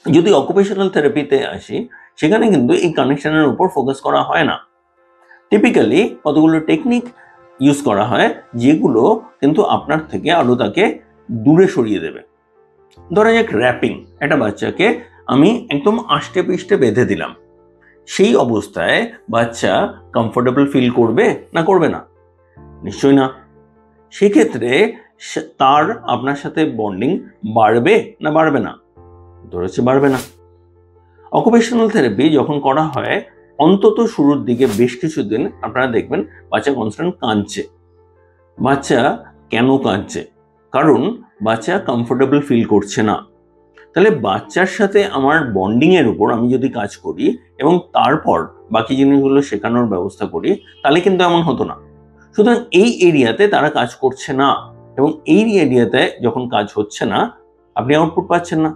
যদি অকুপেশনাল থেরাপিতে আসি, সেখানে কিন্তু এই কানেকশনের উপর ফোকাস করা হয় না। টিপিক্যালি কতগুলো টেকনিক ইউজ করা হয় যেগুলো কিন্তু আপনার থেকে আরো তাকে দূরে সরিয়ে দেবে। ধরা যাক র্যাপিং, একটা বাচ্চাকে আমি একদম আষ্টে পৃষ্ঠে বেঁধে দিলাম, সেই অবস্থায় বাচ্চা কমফোর্টেবল ফিল করবে না করবে না? নিশ্চয়ই না। সেক্ষেত্রে তার আপনার সাথে বন্ডিং বাড়বে না বাড়বে না? ধরেছে বাড়বে না। অকুপেশনাল থেরাপি যখন করা হয়, অন্তত শুরুর দিকে বেশ কিছুদিন আপনারা দেখবেন বাচ্চা কনস্ট্যান্ট কাঁদছে। বাচ্চা কেন কাঁদছে? কারণ বাচ্চা কমফোর্টেবল ফিল করছে না। তাহলে বাচ্চার সাথে আমার বন্ডিং এর উপর আমি যদি কাজ করি এবং তারপর বাকি জিনিসগুলো শেখানোর ব্যবস্থা করি, তাহলে কিন্তু এমন হতো না। সুতরাং এই এরিয়াতে তারা কাজ করছে না, এবং এই এরিয়াতে যখন কাজ হচ্ছে না, আপনি আউটপুট পাচ্ছেন না।